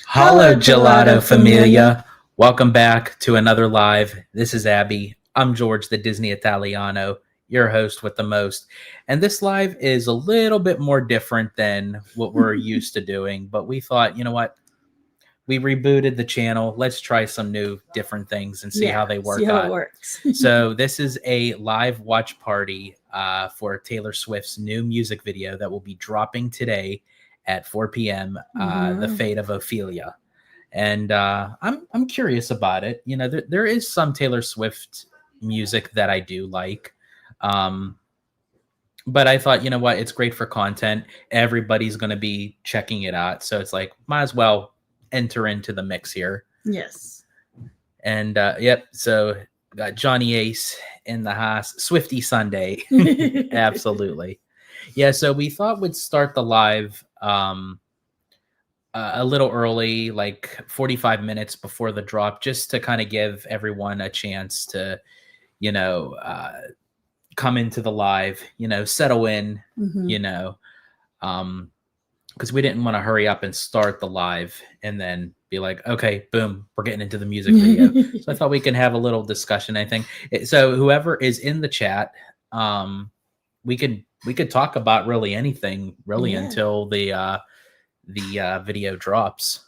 Hello, Gelato Familia. Welcome back to another live. This is Abby. I'm George, the Disney Italiano, your host with the most. And this live is a little bit more different than what we're used to doing, but we thought, you know what? We rebooted the channel. Let's try some new different things and see how they work see how out. it works. So this is a live watch party for Taylor Swift's new music video that will be dropping today at 4 p.m. The Fate of Ophelia. And I'm curious about it. You know, there is some Taylor Swift music that I do like. But I thought, you know what? It's great for content. Everybody's going to be checking it out. So it's like, might as well enter into the mix here. Yes. And yep. So got Johnny Ace in the house. Swifty Sunday. Absolutely. Yeah. So we thought we'd start the live a little early, like 45 minutes before the drop, just to kind of give everyone a chance to, you know, come into the live, you know, settle in, you know, because we didn't want to hurry up and start the live and then be like, okay, boom, we're getting into the music video. So I thought we can have a little discussion. I think so. Whoever is in the chat, we could talk about really anything, really, until the video drops.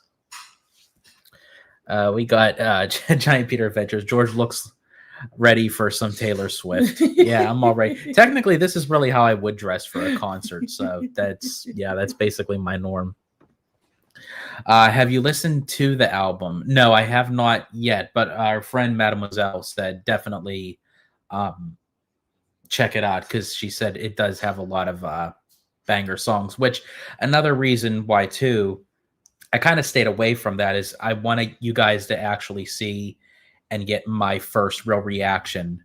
We got Giant Peter Adventures. George looks ready for some Taylor Swift. Yeah, I'm all right. Technically, this is really how I would dress for a concert. So that's basically my norm. Have you listened to the album? No, I have not yet, but our friend Mademoiselle said definitely check it out, because she said it does have a lot of banger songs, which another reason why too I kind of stayed away from that is I wanted you guys to actually see and get my first real reaction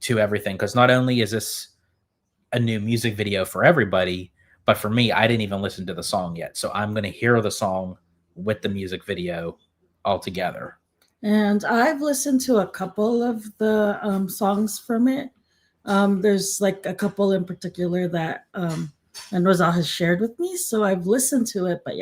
to everything, because not only is this a new music video for everybody, but for me, I didn't even listen to the song yet, so I'm going to hear the song with the music video all together. And I've listened to a couple of the songs from it. There's like a couple in particular that and Rosal has shared with me, so I've listened to it. But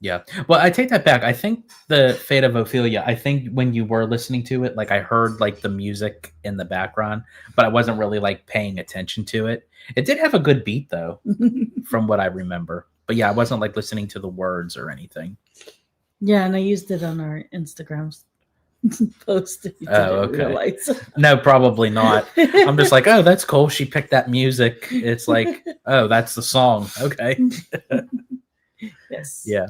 yeah, well, I take that back. I think the Fate of Ophelia, I think when you were listening to it, like I heard like the music in the background, but I wasn't really like paying attention to it. It did have a good beat though, from what I remember. But yeah, I wasn't like listening to the words or anything. Yeah, and I used it on our Instagrams post. Oh, okay. No, probably not. I'm just like, oh, that's cool. She picked that music. It's like, oh, that's the song. Okay. Yes. Yeah.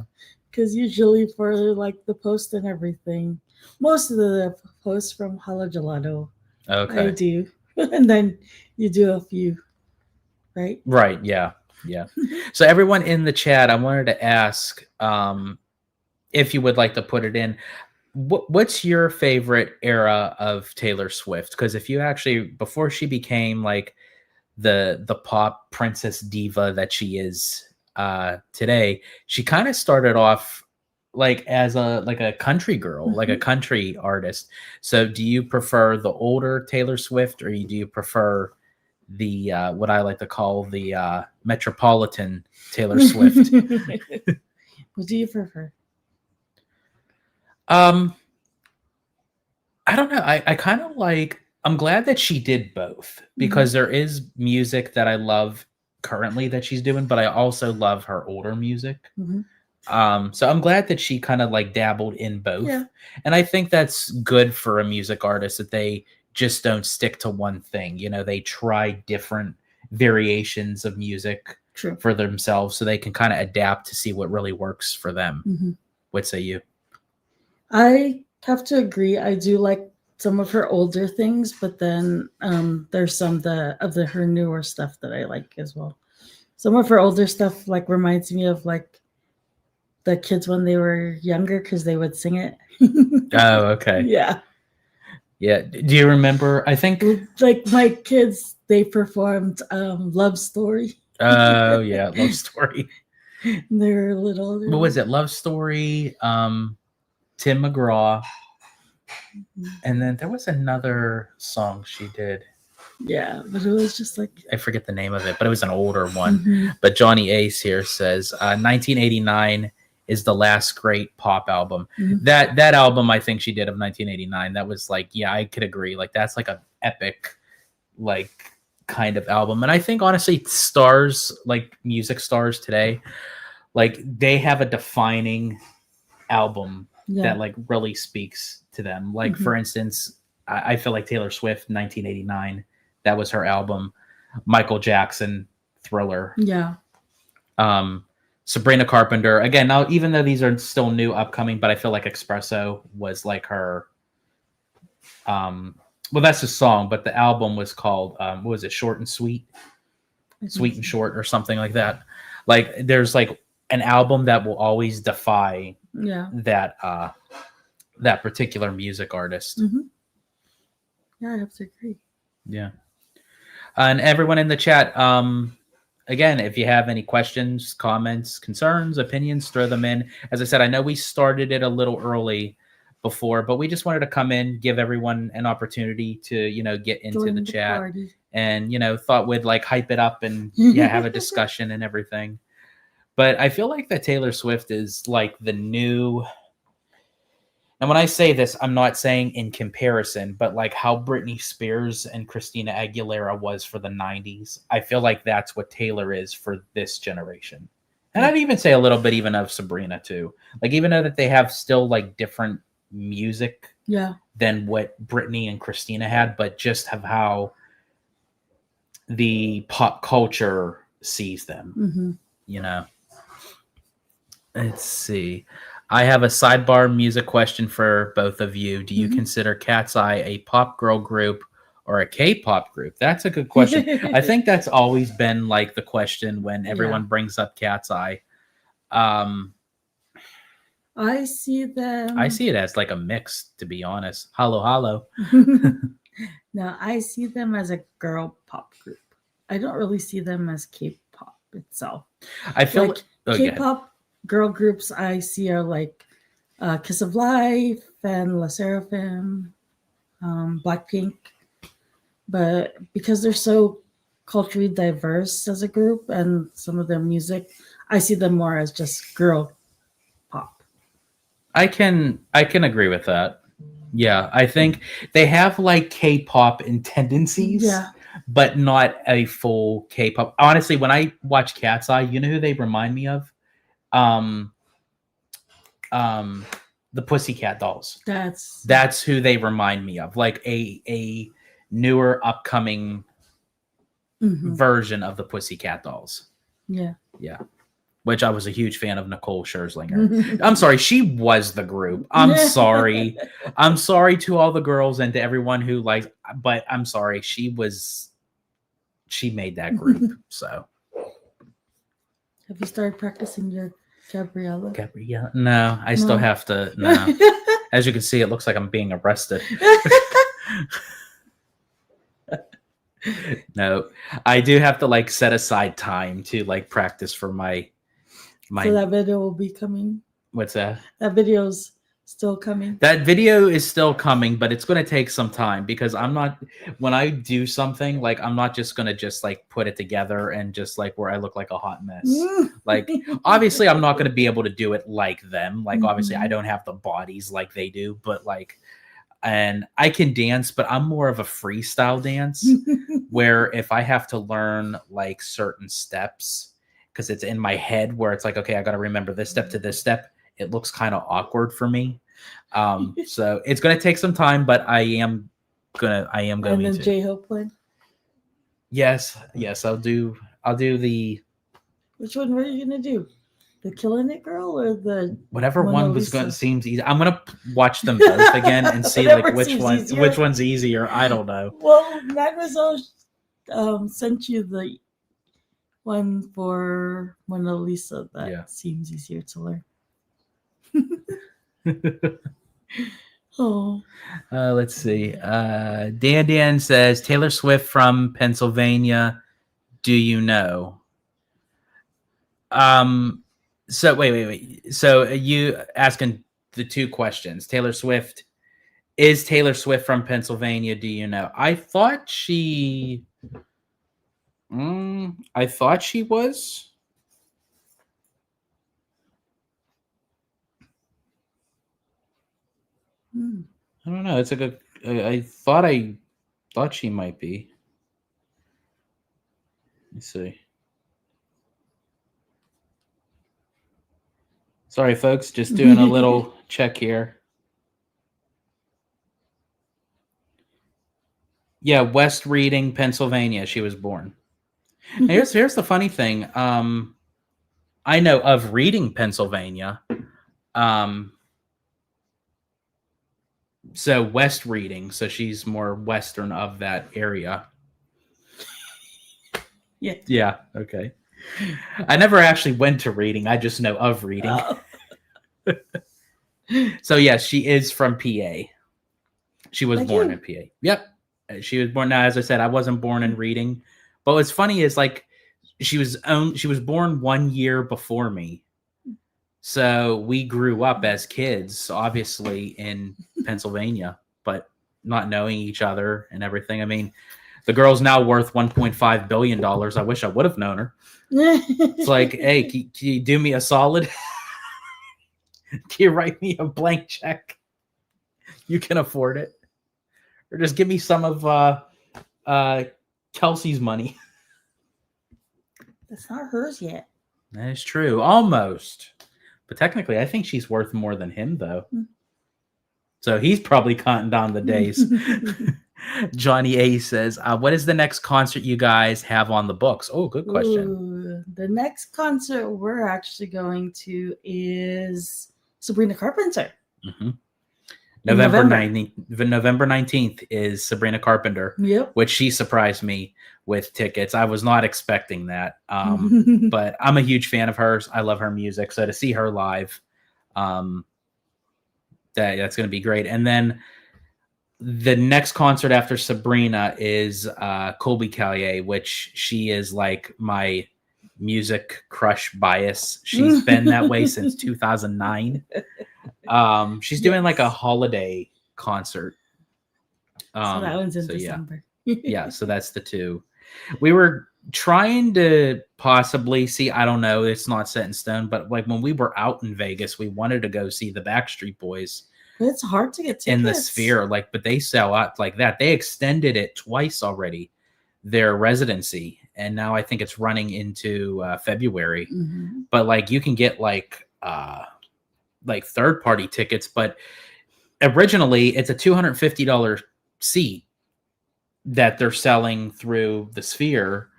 Because usually for like the post and everything, most of the posts from Hello Gelato, I do. And then you do a few, right? Right. Yeah. Yeah. So everyone in the chat, I wanted to ask if you would like to put it in. What's your favorite era of Taylor Swift? Because if you actually, before she became like the pop princess diva that she is today, she kind of started off like as a country girl, like a country artist. So do you prefer the older Taylor Swift, or do you prefer the what I like to call the metropolitan Taylor Swift? What do you prefer? I don't know. I kind of like, I'm glad that she did both, because there is music that I love currently that she's doing, but I also love her older music. Mm-hmm. So I'm glad that she kind of like dabbled in both. Yeah. And I think that's good for a music artist, that they just don't stick to one thing. You know, they try different variations of music True. for themselves so they can kind of adapt to see what really works for them. Mm-hmm. What say you? I have to agree. I do like some of her older things, but then there's some of her newer stuff that I like as well. Some of her older stuff like reminds me of like the kids when they were younger because they would sing it. Oh, okay. Yeah. Yeah. Do you remember? I think like my kids, they performed Love Story. Oh yeah, Love Story. They were a little older. What was it? Love Story, Tim McGraw, and then there was another song she did. Yeah, but it was just like, I forget the name of it, but it was an older one. Mm-hmm. But Johnny Ace here says 1989 is the last great pop album. Mm-hmm. That album I think she did of 1989, that was like, yeah, I could agree. Like that's like an epic like kind of album. And I think honestly stars, like music stars today, like they have a defining album that like really speaks to them. Like for instance, I feel like Taylor Swift 1989, that was her album. Michael Jackson, Thriller. Yeah. Sabrina Carpenter. Again, now even though these are still new upcoming, but I feel like Espresso was like her well, that's the song, but the album was called what was it, Short and Sweet? Sweet and Short or something like that. Like there's like an album that will always defy that particular music artist. Mm-hmm. Yeah, I have to agree. Yeah. And everyone in the chat, again, if you have any questions, comments, concerns, opinions, throw them in. As I said, I know we started it a little early before, but we just wanted to come in, give everyone an opportunity to, you know, get into the chat party. And, you know, thought we'd like hype it up and have a discussion and everything. But I feel like that Taylor Swift is like the new. And when I say this, I'm not saying in comparison, but like how Britney Spears and Christina Aguilera was for the 90s. I feel like that's what Taylor is for this generation. And I'd even say a little bit even of Sabrina too. Like even though that they have still like different music than what Britney and Christina had, but just have how the pop culture sees them, you know. Let's see. I have a sidebar music question for both of you. Do you consider Cat's Eye a pop girl group or a K-pop group? That's a good question. I think that's always been like the question when everyone brings up Cat's Eye. I see them. I see it as like a mix, to be honest. Hello. No, I see them as a girl pop group. I don't really see them as K-pop itself. I feel like K-pop girl groups I see are like Kiss of Life and La Seraphim, Blackpink. But because they're so culturally diverse as a group and some of their music, I see them more as just girl pop. I can agree with that. Yeah, I think they have like K-pop in tendencies, but not a full K-pop. Honestly, when I watch Cat's Eye, you know who they remind me of? The Pussycat Dolls. That's who they remind me of, like a newer upcoming version of the Pussycat Dolls. Yeah. Which I was a huge fan of Nicole Scherzinger. I'm sorry, she was the group. I'm sorry. I'm sorry to all the girls and to everyone who likes, but I'm sorry, she made that group. So have you started practicing your Gabriella? No, I still have to. No. As you can see, it looks like I'm being arrested. No, I do have to like set aside time to like practice for my. So that video will be coming. What's that? That video's still coming. That video is still coming, but it's going to take some time because when I do something, like I'm not just going to just like put it together and just like where I look like a hot mess. Like obviously I'm not going to be able to do it like them. Like obviously I don't have the bodies like they do, but like and I can dance, but I'm more of a freestyle dance where if I have to learn like certain steps because it's in my head where it's like, okay, I got to remember this step to this step, it looks kind of awkward for me. So it's going to take some time, but I am going And to. then J-Hope one. Yes, I'll do the Which one were you gonna do? The Killing It Girl or the whatever Mona one was going Lisa? seems easy. I'm going to watch them both again and see like Whatever which seems one easier. which one's easier. I don't know. Well, Mademoiselle sent you the one for Mona Lisa that seems easier to learn. Oh. Let's see. Dan says Taylor Swift from Pennsylvania. Do you know? So wait. So you asking the two questions. Taylor Swift, is Taylor Swift from Pennsylvania? Do you know? I thought she was. I don't know. It's like I thought she might be. Let's see. Sorry, folks, just doing a little check here. Yeah, West Reading, Pennsylvania. She was born. Here's the funny thing. I know of Reading, Pennsylvania. So West Reading. So she's more western of that area. Yeah. Yeah. Okay. I never actually went to Reading. I just know of Reading. Oh. So yes, she is from PA. She was born in PA. Yep. She was born. Now, as I said, I wasn't born in Reading. But what's funny is like she was born 1 year before me. So we grew up as kids, obviously in Pennsylvania, but not knowing each other and everything. I mean, the girl's now worth $1.5 billion. I wish I would have known her. It's like, hey, can you do me a solid? Can you write me a blank check? You can afford it. Or just give me some of Kelsey's money. That's not hers yet. That is true. Almost. But technically, I think she's worth more than him, though. So he's probably counting down the days. Johnny A says, what is the next concert you guys have on the books? Oh, good question. The next concert we're actually going to is Sabrina Carpenter. Mm-hmm. November 19th is Sabrina Carpenter, which she surprised me with tickets. I was not expecting that. But I'm a huge fan of hers. I love her music. So to see her live, that's going to be great. And then the next concert after Sabrina is Colby Callier, which she is like my music crush bias. She's been that way since 2009. She's doing like a holiday concert. So that one's in December. Yeah, so that's the two. We were trying to possibly see, I don't know, it's not set in stone, but like when we were out in Vegas, we wanted to go see the Backstreet Boys. It's hard to get tickets in the Sphere, like, but they sell out like that. They extended it twice already, their residency, and now I think it's running into February. Mm-hmm. But like you can get like third party tickets, but originally it's a $250 seat that they're selling through the Sphere,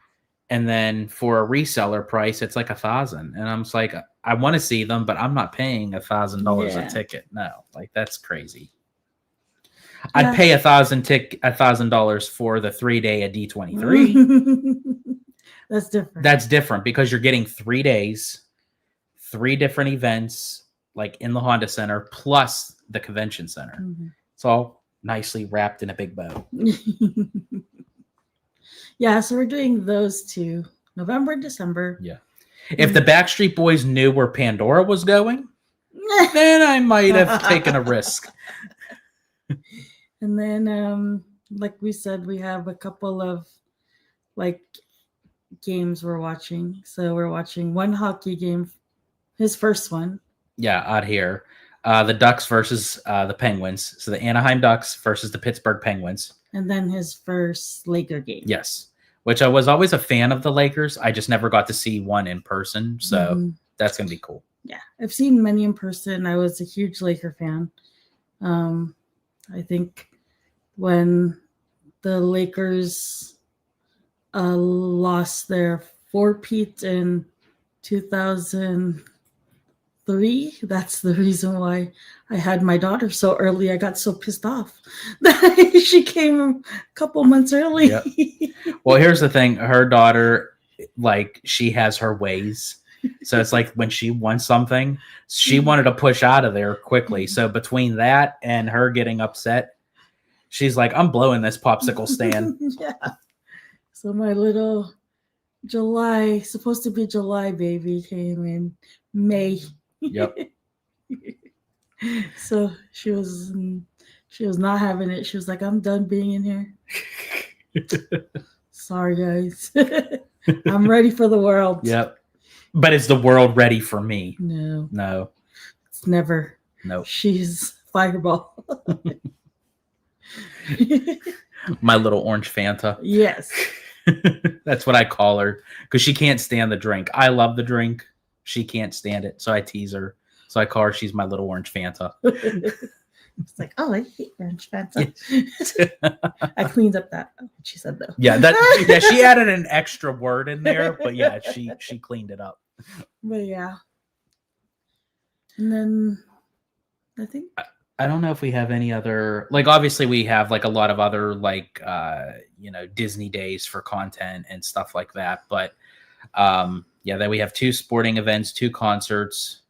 and then for a reseller price it's like $1,000, and I'm just like, I want to see them, but I'm not paying $1,000 a ticket. No, like that's crazy. Yeah. I'd pay $1,000 for the 3-day at D23. That's different. That's different because you're getting 3 days, 3 different events, like in the Honda Center plus the convention center. Mm-hmm. It's all nicely wrapped in a big bow. Yeah, so we're doing those two, November and December. Yeah. If the Backstreet Boys knew where Pandora was going, then I might have taken a risk. And then, like we said, we have a couple of like games we're watching. So we're watching one hockey game, his first one. Yeah, out here. The Ducks versus the Penguins. So the Anaheim Ducks versus the Pittsburgh Penguins. And then his first Laker game. Yes. Which I was always a fan of the Lakers. I just never got to see one in person. So that's going to be cool. Yeah. I've seen many in person. I was a huge Laker fan. I think when the Lakers lost their four-peat in 2003, that's the reason why I had my daughter so early. I got so pissed off that she came a couple months early. Yep. Well, here's the thing. Her daughter, like, she has her ways. So it's like when she wants something, she wanted to push out of there quickly. So between that and her getting upset, she's like, I'm blowing this popsicle stand. Yeah. So my little supposed to be July baby came in May. Yep. So she was not having it. She was like, I'm done being in here. Sorry, guys. I'm ready for the world. Yep. But is the world ready for me? No. It's never. No. She's fireball. My little orange Fanta. Yes. That's what I call her because she can't stand the drink. I love the drink. She can't stand it. So I tease her. So I call her, she's my little orange Fanta. It's like, oh, I hate orange Fanta. I cleaned up that. She said though. Yeah, she added an extra word in there, but yeah, she cleaned it up. But yeah. And then I think I don't know if we have any other, like, obviously we have like a lot of other like Disney days for content and stuff like that, but yeah, then we have 2 sporting events, 2 concerts.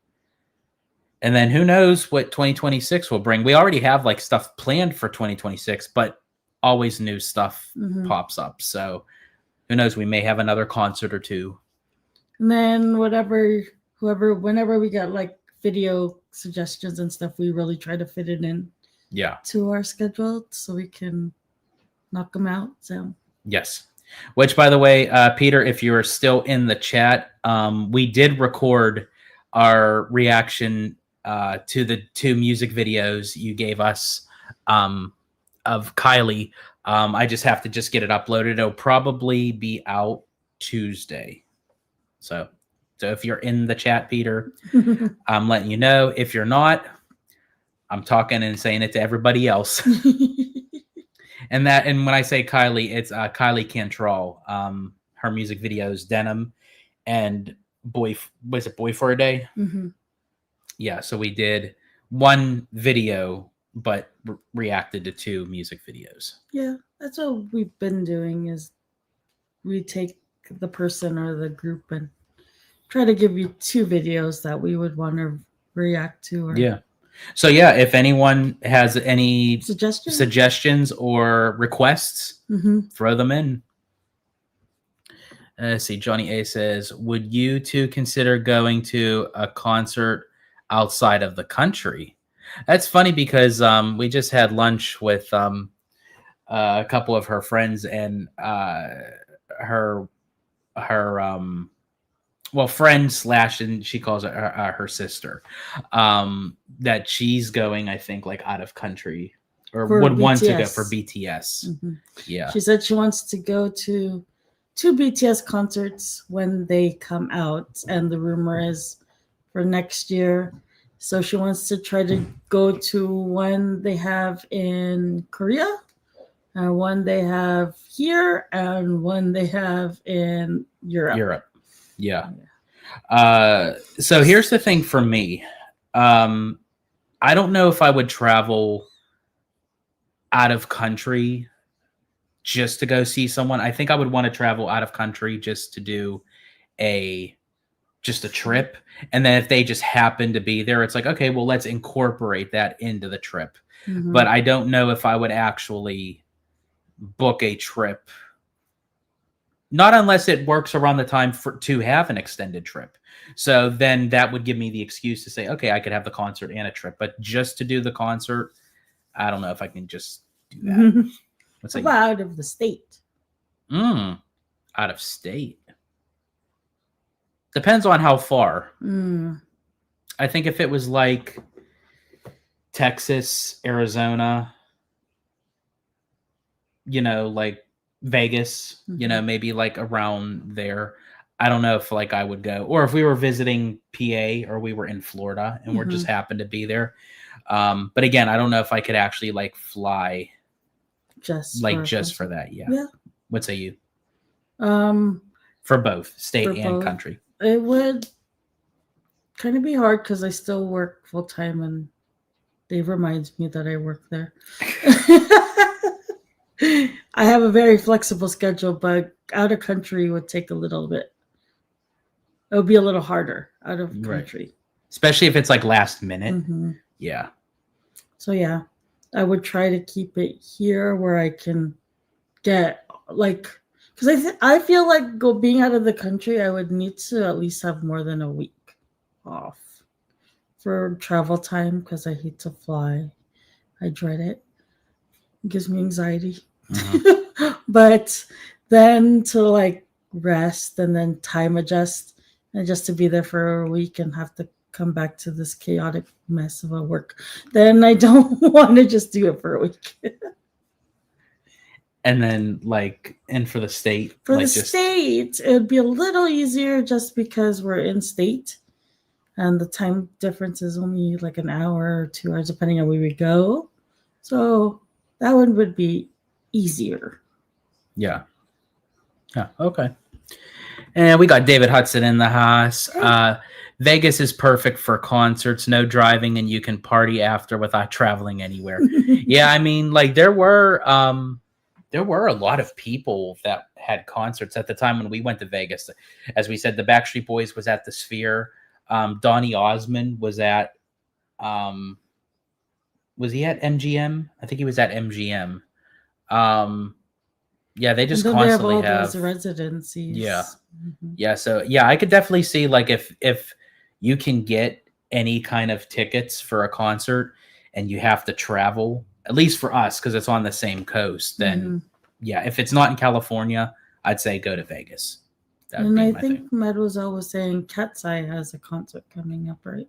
And then who knows what 2026 will bring. We already have like stuff planned for 2026, but always new stuff pops up. So who knows, we may have another concert or 2. And then whenever we got like video suggestions and stuff, we really try to fit it in to our schedule so we can knock them out. So yes. Which, by the way, Peter, if you are still in the chat, we did record our reaction to the 2 music videos you gave us of Kylie. I just have to get it uploaded. It'll probably be out Tuesday. So if you're in the chat, Peter, I'm letting you know. If you're not, I'm talking and saying it to everybody else. And when I say Kylie, it's Kylie Cantrell. Her music videos, Denim and Boy for a Day? Yeah, so we did 1 video, but reacted to 2 music videos. Yeah, that's what we've been doing is we take the person or the group and try to give you 2 videos that we would want to react to. Yeah. So yeah, if anyone has any suggestions or requests, throw them in. Let's see. Johnny A says, would you 2 consider going to a concert outside of the country? That's funny because we just had lunch with a couple of her friends and her friend / and she calls it her sister, that she's going, I think, like out of country or would BTS. Want to go for BTS. Yeah. She said she wants to go to 2 BTS concerts when they come out, and the rumor is for next year. So she wants to try to go to one they have in Korea, and one they have here, and one they have in Europe. Yeah. So here's the thing for me. I don't know if I would travel out of country just to go see someone. I think I would want to travel out of country just to do a trip. And then if they just happen to be there, it's like, okay, well, let's incorporate that into the trip. But I don't know if I would actually book a trip. Not unless it works around the time to have an extended trip. So then that would give me the excuse to say, okay, I could have the concert and a trip. But just to do the concert, I don't know if I can just do that. What's out of the state? Out of state. Depends on how far. I think if it was like Texas, Arizona, like Vegas, maybe like around there. I don't know if like I would go, or if we were visiting PA or we were in Florida and we're just happened to be there. But again, I don't know if I could actually like fly just for that. Yeah. Yeah. What say you? Um, For both state for and both. country. It would kind of be hard because I still work full time, and Dave reminds me that I work there. I have a very flexible schedule, but out of country would take a little bit. It would be a little harder out of country. Right. Especially if it's like last minute. Mm-hmm. Yeah. So yeah, I would try to keep it here where I can get like, because I feel like being out of the country, I would need to at least have more than a week off for travel time because I hate to fly. I dread it. It gives me anxiety. Mm-hmm. But then to like rest and then time adjust and just to be there for a week and have to come back to this chaotic mess of a work, then I don't want to just do it for a week. And then and for the state, for the state, it would be a little easier just because we're in state and the time difference is only like an hour or 2 hours depending on where we go. So that one would be easier. Yeah. Okay. And we got David Hudson in the house. Vegas is perfect for concerts, no driving, and you can party after without traveling anywhere. Yeah, I mean, like there were a lot of people that had concerts at the time when we went to Vegas. As we said, the Backstreet Boys was at the Sphere. Donny Osmond was at was he at MGM? I think he was at MGM. Yeah, they just constantly they have all those residencies. Yeah. Mm-hmm. Yeah, so yeah, I could definitely see like if you can get any kind of tickets for a concert and you have to travel, at least for us because it's on the same coast, then yeah, if it's not in California, I'd say go to Vegas. And I think Mademoiselle was saying Cat's Eye has a concert coming up, right?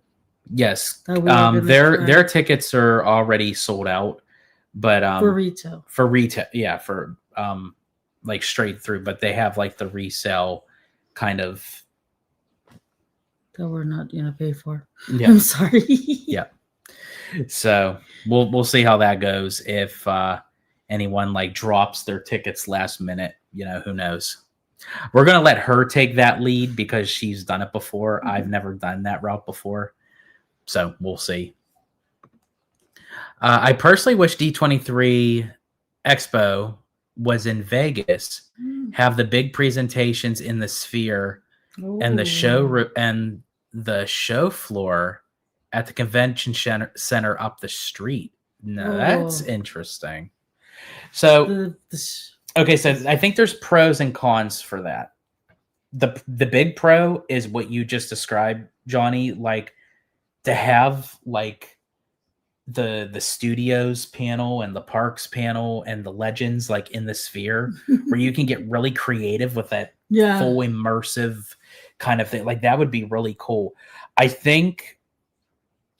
Yes. Their tickets are already sold out, but for retail. Yeah, for like straight through, but they have like the resale kind of that we're not gonna pay for. Yeah. I'm sorry. Yeah. So we'll see how that goes. If anyone like drops their tickets last minute, who knows? We're gonna let her take that lead because she's done it before. Mm-hmm. I've never done that route before, so we'll see. I personally wish D23 Expo was in Vegas, have the big presentations in the Sphere. Ooh. And the show floor at the convention center up the street. No, that's interesting. So okay, so I think there's pros and cons for that. The big pro is what you just described, Johnny, like to have like the studios panel and the parks panel and the legends like in the Sphere where you can get really creative with that full immersive kind of thing. Like that would be really cool. I think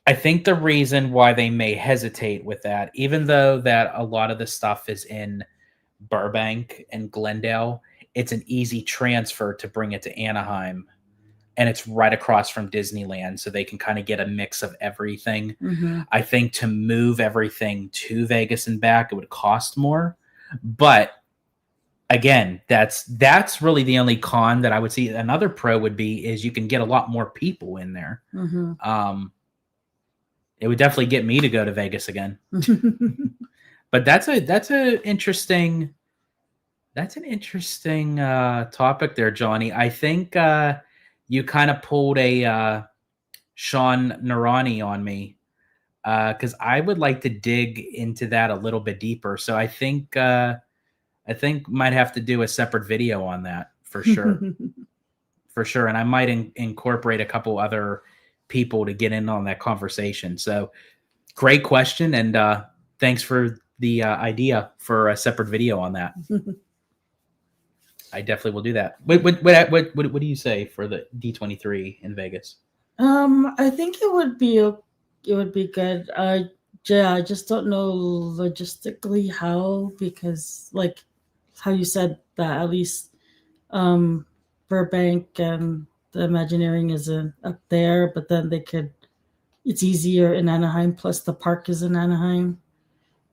the reason why they may hesitate with that, even though that a lot of the stuff is in Burbank and Glendale, it's an easy transfer to bring it to Anaheim. And it's right across from Disneyland, so they can kind of get a mix of everything. Mm-hmm. I think to move everything to Vegas and back, it would cost more. But again, that's really the only con that I would see. Another pro would be is you can get a lot more people in there. Mm-hmm. It would definitely get me to go to Vegas again. But that's an interesting topic there, Johnny. I think you kind of pulled a Sean Narani on me because I would like to dig into that a little bit deeper. So I think might have to do a separate video on that for sure. For sure. And I might incorporate a couple other people to get in on that conversation. So great question. And thanks for the idea for a separate video on that. I definitely will do that. What do you say for the D23 in Vegas? I think it would be good. Yeah, I just don't know logistically how, because like how you said that at least um Burbank and the Imagineering isn't up there, but then they could, it's easier in Anaheim, plus the park is in Anaheim.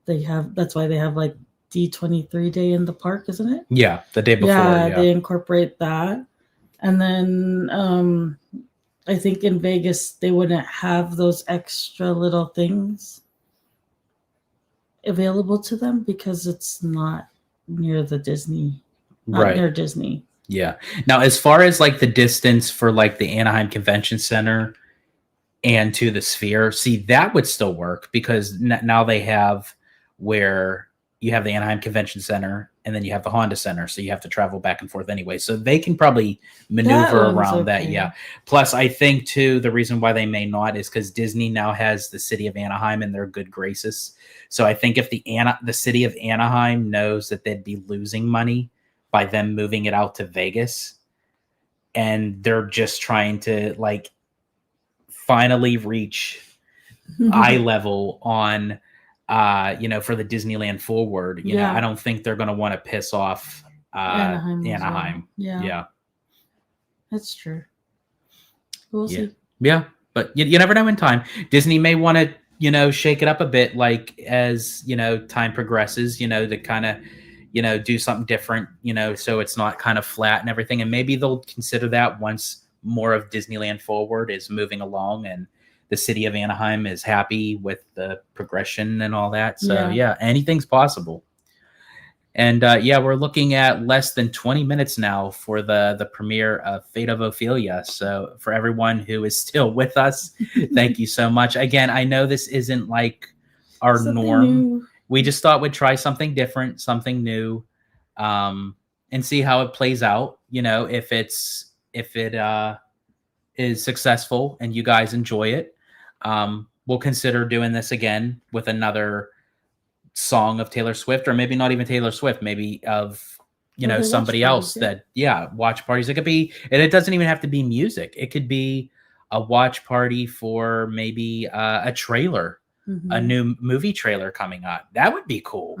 They have, that's why they have like D23 day in the park, isn't it? Yeah, the day before. Yeah, Yeah, they incorporate that. And then I think in Vegas they wouldn't have those extra little things available to them because it's not near the Disney, not right. near Disney. Yeah. Now, as far as like the distance for like the Anaheim Convention Center and to the Sphere, see, that would still work because now they have where you have the Anaheim Convention Center and then you have the Honda Center, so you have to travel back and forth anyway. So they can probably That maneuver one's around that. okay. Yeah. Plus, I think too the reason why they may not is because Disney now has the city of Anaheim in their good graces. So I think if the city of Anaheim knows that they'd be losing money by them moving it out to Vegas, and they're just trying to like finally reach eye level on for the Disneyland Forward. Yeah. I don't think they're going to want to piss off Anaheim as well. Anaheim. Yeah, Yeah. that's true. We'll Yeah. see. Yeah. But you never know in time. Disney may want to, shake it up a bit, like as, time progresses, to kind of, do something different, so it's not kind of flat and everything. And maybe they'll consider that once more of Disneyland Forward is moving along and the city of Anaheim is happy with the progression and all that. So yeah, anything's possible. And we're looking at less than 20 minutes now for the premiere of Fate of Ophelia. So for everyone who is still with us, thank you so much. Again, I know this isn't like our Something norm. new. We just thought we'd try something different, something new, and see how it plays out. If it is successful and you guys enjoy it, we'll consider doing this again with another song of Taylor Swift, or maybe not even Taylor Swift, maybe of Other somebody watch else parties, yeah. that watch parties. It could be, and it doesn't even have to be music. It could be a watch party for maybe a trailer, a new movie trailer coming out. That would be cool.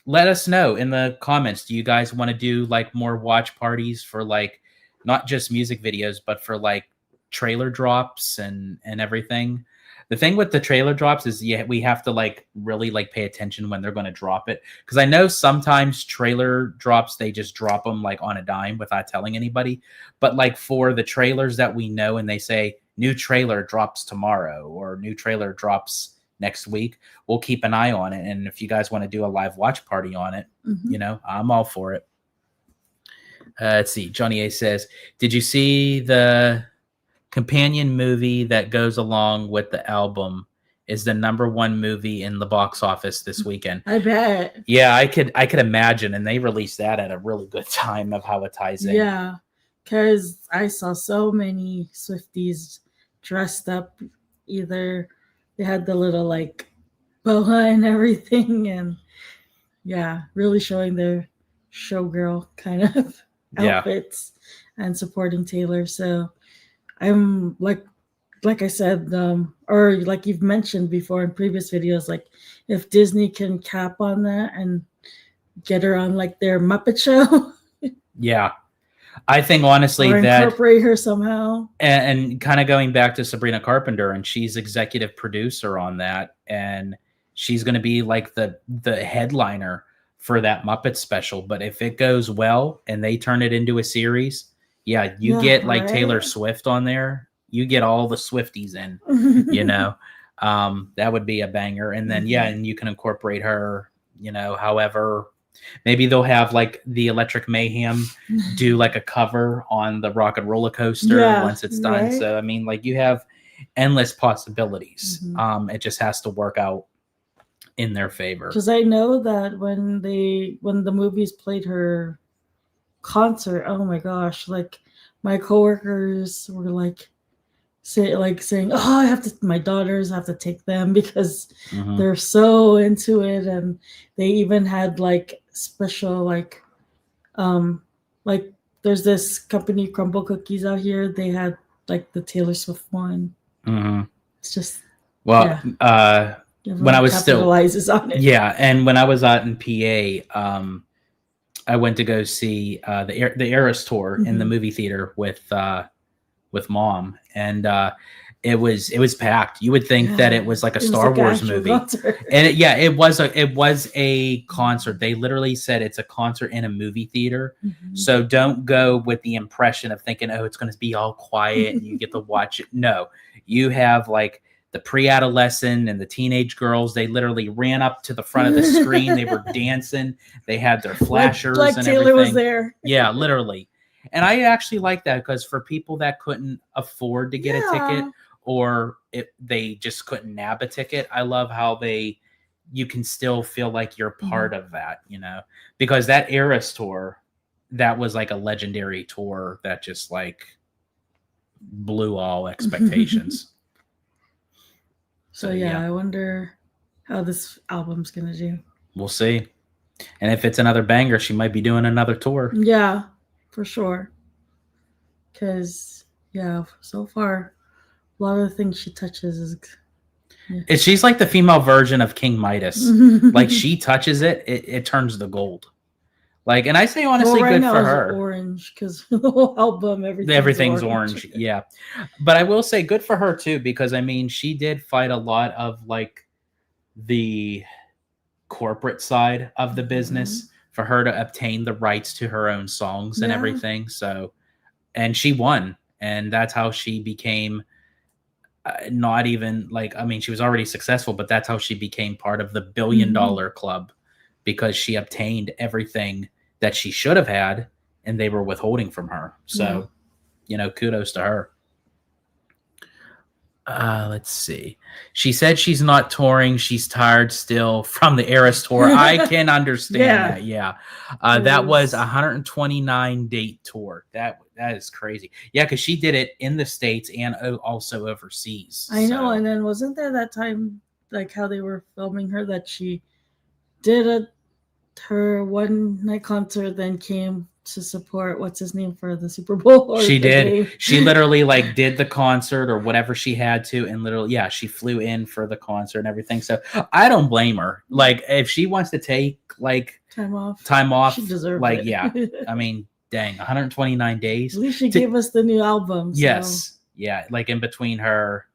Let us know in the comments. Do you guys want to do like more watch parties for like not just music videos, but for like trailer drops and everything? The thing with the trailer drops is we have to like really like pay attention when they're going to drop it, because I know sometimes trailer drops, they just drop them like on a dime without telling anybody. But like for the trailers that we know and they say new trailer drops tomorrow or new trailer drops next week, we'll keep an eye on it. And if you guys want to do a live watch party on it, I'm all for it. Let's see. Johnny A says, did you see the companion movie that goes along with the album is the #1 movie in the box office this weekend? I bet. Yeah, I could imagine. And they released that at a really good time of how it ties in. Yeah, because I saw so many Swifties dressed up. Either they had the little like boa and everything, and yeah, really showing their showgirl kind of outfits and supporting Taylor. So I'm like I said, or like you've mentioned before in previous videos, like if Disney can cap on that and get her on like their Muppet Show. Yeah. I think honestly or that incorporate her somehow. And kind of going back to Sabrina Carpenter, and she's executive producer on that, and she's going to be like the headliner for that Muppet special. But if it goes well and they turn it into a series, you get like Taylor Swift on there, you get all the Swifties in, that would be a banger. And then and you can incorporate her, however. Maybe they'll have like the Electric Mayhem do like a cover on the Rocket Roller Coaster once it's done. Right? So I mean, like you have endless possibilities. It just has to work out in their favor. Because I know that when the movies played her concert, oh my gosh, like my coworkers were like saying, oh, I have to, my daughters have to take them because they're so into it. And they even had like special like there's this company, Crumble Cookies, out here. They had like the Taylor Swift one. It's just Well, when I Everyone was still, capitalizes on it. yeah, and when I was out in PA, I went to go see the Eras tour in the Mhm. movie theater with mom, and it was packed. You would think that it Yeah, was like a it was Star like an Wars actual movie, concert. and it was a concert. They literally said it's a concert in a movie theater. Mhm. So don't go with the impression of thinking, oh, it's going to be all quiet and you get to watch it. No, you have like the pre-adolescent and the teenage girls. They literally ran up to the front of the screen. They were dancing. They had their flashers Like and Taylor was everything. there. Yeah, literally. And I actually like that because for people that couldn't afford to get a ticket Yeah. or they just couldn't nab a ticket, I love how you can still feel like you're part of that, because that Eras tour, that was like a legendary tour that just like blew all expectations. So yeah, I wonder how this album's gonna do. We'll see. And if it's another banger, she might be doing another tour. Yeah, for sure. Because yeah, so far a lot of the things she touches is She's like the female version of King Midas. Like she touches it turns to gold. Like, and I say honestly, right good now for is her. orange because the whole album Everything's orange. Yeah. But I will say good for her too, because I mean, she did fight a lot of like the corporate side of the business for her to obtain the rights to her own songs and everything. So, and she won, and that's how she became not even like, I mean, she was already successful, but that's how she became part of the $1 billion club, because she obtained everything that she should have had and they were withholding from her. So, kudos to her. Let's see. She said she's not touring. She's tired still from the Eras tour. I can understand that. Yeah. That was 129 date tour. That is crazy. Yeah, because she did it in the States and also overseas. I know. And then wasn't there that time, like how they were filming her, that she did her one night concert, then came to support what's his name for the Super Bowl? She did. Game. She literally like did the concert or whatever she had to, and literally, yeah, she flew in for the concert and everything. So I don't blame her. Like if she wants to take like time off, she deserves like it. Yeah. I mean, dang, 129 days. At least she gave us the new album. Yes. So. Yeah. Like in between her,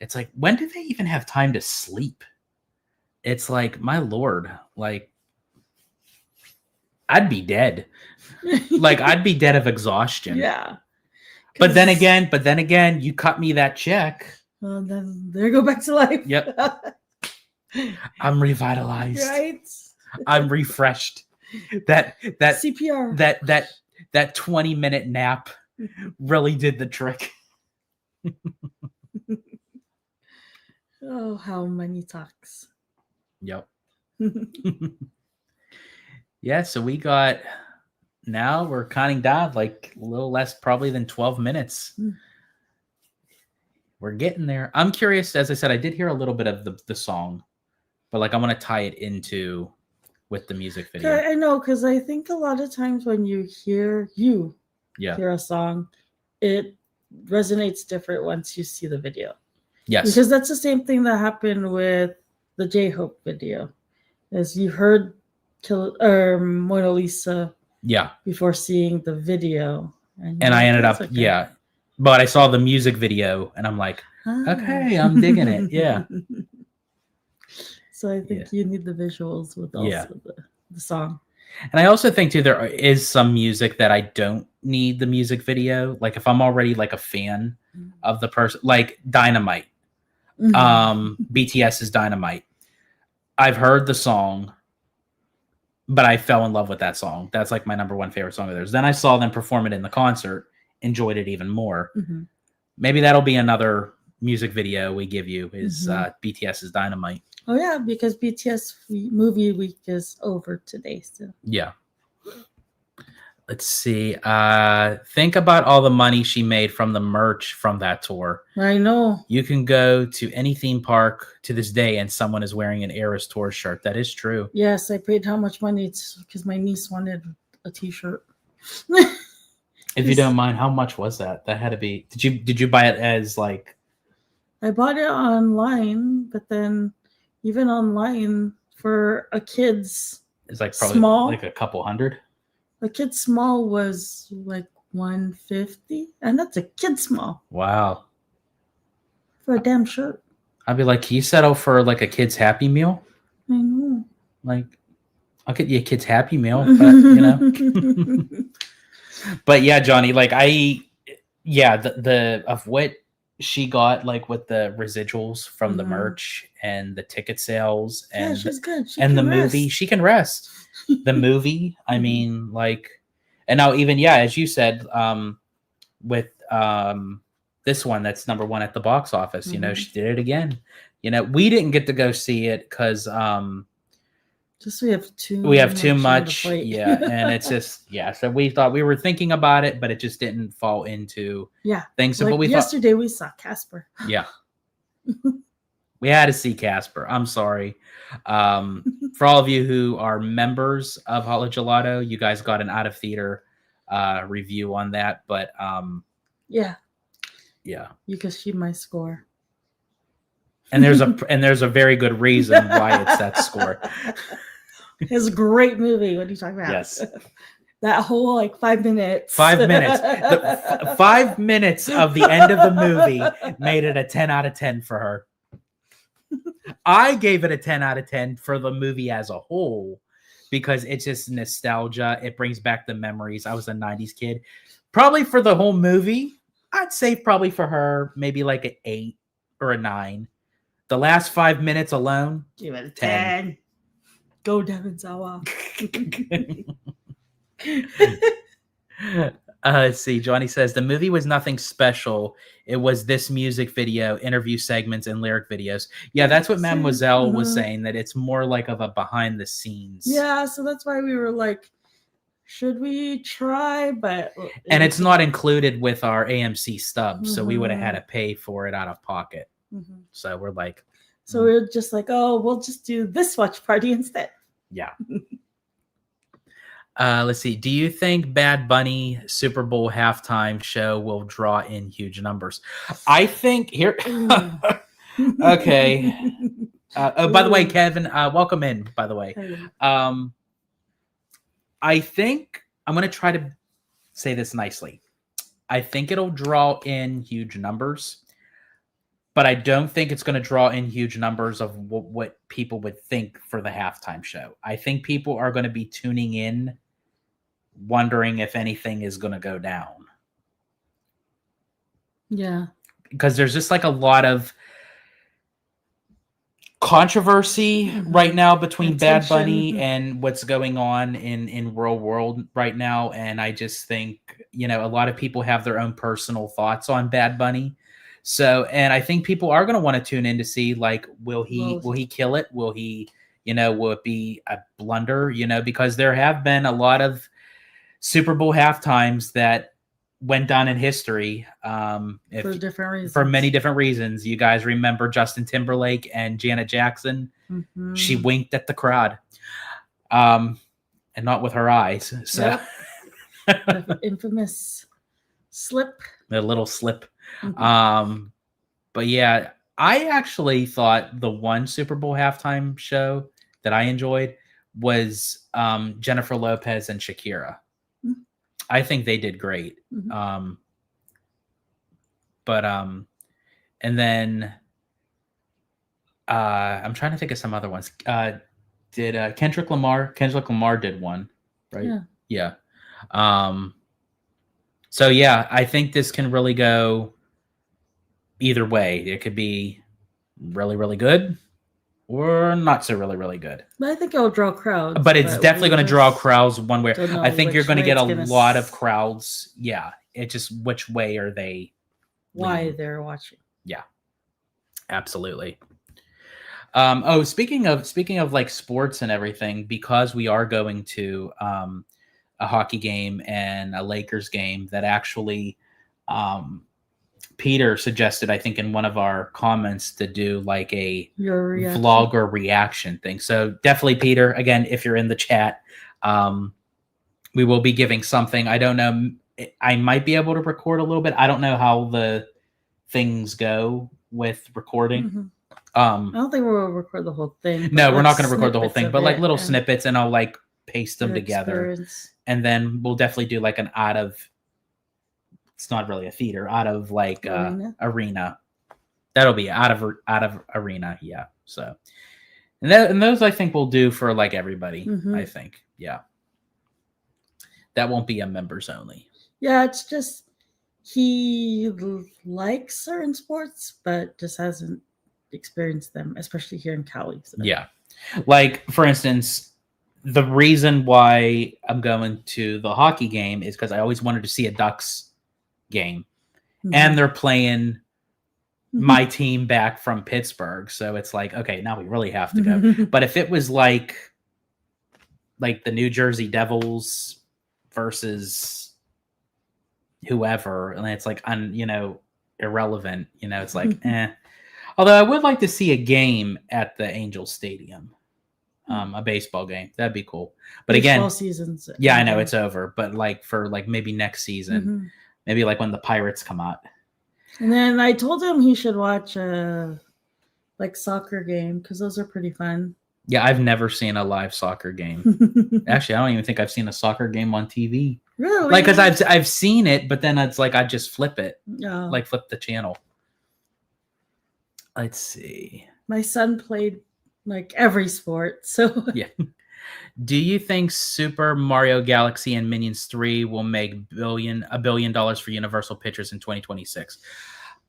it's like, when do they even have time to sleep? It's like, my Lord, like I'd be dead. Like I'd be dead of exhaustion. Yeah. But then again, you cut me that check. Well, then there go back to life. Yep. I'm revitalized. Right. I'm refreshed. That CPR. That 20-minute nap really did the trick. Oh, how money talks. Yep. Yeah, so now we're counting down like a little less probably than 12 minutes. We're getting there. I'm curious, as I said, I did hear a little bit of the song, but like I want to tie it into with the music video. I know, because I think a lot of times when you hear a song, it resonates different once you see the video. Yes. Because that's the same thing that happened with the J-Hope video. As you heard Mona Lisa before seeing the video. And I ended up, but I saw the music video and I'm like, okay, I'm digging it. Yeah. So I think you need the visuals with also the song. And I also think too, there is some music that I don't need the music video. Like if I'm already like a fan of the person, like Dynamite, BTS's Dynamite. I've heard the song, but I fell in love with that song. That's like my number one favorite song of theirs. Then I saw them perform it in the concert, enjoyed it even more. Maybe that'll be another music video we give you is BTS's Dynamite. Oh yeah, because BTS movie week is over today. So yeah. Let's see. Think about all the money she made from the merch from that tour. I know. You can go to any theme park to this day and someone is wearing an Eras Tour shirt. That is true. Yes, I paid how much money because my niece wanted a t-shirt. If you don't mind, how much was that? That had to be. Did you buy it as like I bought it online, but then even online for a kid's It's like probably small, like a couple hundred. a kid small was like 150, and that's a kid small Wow. for a damn shirt. I'd be like, can you settle for like a kid's Happy Meal? I know. Like, I'll get you a kid's Happy Meal, but you know. But yeah, Johnny, like the of what she got, like with the residuals from the merch and the ticket sales Yeah, and she's good. She and the can movie, rest. she can rest. The movie, I Mhm. mean, like, and now even as you said, with this one that's number one at the box office, you know, she did it again. You know, we didn't get to go see it because Just we have too we have too much on the much, plate. yeah, and it's just so we thought, we were thinking about it, but it just didn't fall into Yeah. things. So, Like but we yesterday we saw Casper. yeah, we had to see Casper. I'm sorry. For all of you who are members of Holo Gelato, you guys got an out of theater review on that, but Yeah. yeah, You can see my score. and there's a very good reason why it's that score. It's a great movie. What are you talking about? Yes. That whole like 5 minutes. 5 minutes. The 5 minutes of the end of the movie made it a 10 out of 10 for her. I gave it a 10 out of 10 for the movie as a whole because it's just nostalgia. It brings back the memories. I was a 90s kid. Probably for the whole movie, I'd say probably for her, maybe like an 8 or a 9. The last 5 minutes alone, Give it a 10. 10. Go Devin Sawa. Let's see. Johnny says the movie was nothing special. It was this music video, interview segments, and lyric videos. Yeah, that's what Mademoiselle was saying, that it's more like of a behind the scenes. Yeah, so that's why we were like, should we try? But and it's not included with our AMC stub, so we would have had to pay for it out of pocket. So we're like, so we're just like, oh, we'll just do this watch party instead. Yeah. Let's see. Do you think Bad Bunny Super Bowl halftime show will draw in huge numbers? I think here. Okay. By the way, Kevin, welcome in. By the way, I think I'm going to try to say this nicely. I think it'll draw in huge numbers, but I don't think it's going to draw in huge numbers of what people would think for the halftime show. I think people are going to be tuning in, wondering if anything is going to go down. Yeah. Because there's just like a lot of controversy right now between Bad Bunny and what's going on in real world right now. And I just think, a lot of people have their own personal thoughts on Bad Bunny. So, and I think people are going to want to tune in to see, like, will he kill it? Will he, will it be a blunder? Because there have been a lot of Super Bowl halftimes that went down in history for different reasons. For many different reasons. You guys remember Justin Timberlake and Janet Jackson? She winked at the crowd, and not with her eyes. So, the infamous slip, the little slip. But yeah, I actually thought the one Super Bowl halftime show that I enjoyed was Jennifer Lopez and Shakira. I think they did great. And then I'm trying to think of some other ones. Did Kendrick Lamar did one, right? Yeah. So yeah, I think this can really go either way. It could be really, really good or not so really, really good. But I think it'll draw crowds. But it's definitely going to draw crowds one way. I think you're going to get a lot of crowds. Yeah. It's just which way are they? Why they're watching. Yeah. Absolutely. Speaking of like sports and everything, because we are going to a hockey game and a Lakers game that actually Peter suggested, I think, in one of our comments to do like a vlog or reaction thing. So definitely, Peter, again, if you're in the chat, we will be giving something. I don't know. I might be able to record a little bit. I don't know how the things go with recording. Mhm. I don't think we'll record the whole thing. but No, we're not like going to record the whole snippets thing, of but like it little and snippets, and I'll like paste them your together, experience. and then we'll definitely do like an out of. It's not really a theater, out of like arena. That'll be out of arena, yeah. So, and those I think we'll do for like everybody. Mhm. I think, yeah. That won't be a members only. Yeah, it's just he likes certain sports, but just hasn't experienced them, especially here in Cali. So. Yeah, like for instance, the reason why I'm going to the hockey game is because I always wanted to see a Ducks game, and they're playing my team back from Pittsburgh, so it's like, okay, now we really have to go. But if it was like the New Jersey Devils versus whoever, and it's like irrelevant, it's like eh. Although I would like to see a game at the Angels Stadium, a baseball game. That'd be cool. But baseball again, seasons. yeah, I know it's over, but like for like maybe next season, maybe like when the Pirates come out. And then I told him he should watch a like soccer game because those are pretty fun. Yeah, I've never seen a live soccer game. Actually, I don't even think I've seen a soccer game on TV. Really? Like, because I've seen it, but then it's like I just flip it, Oh. like flip the channel. Let's see. My son played like every sport, so yeah. Do you think Super Mario Galaxy and Minions 3 will make $1 billion for Universal Pictures in 2026?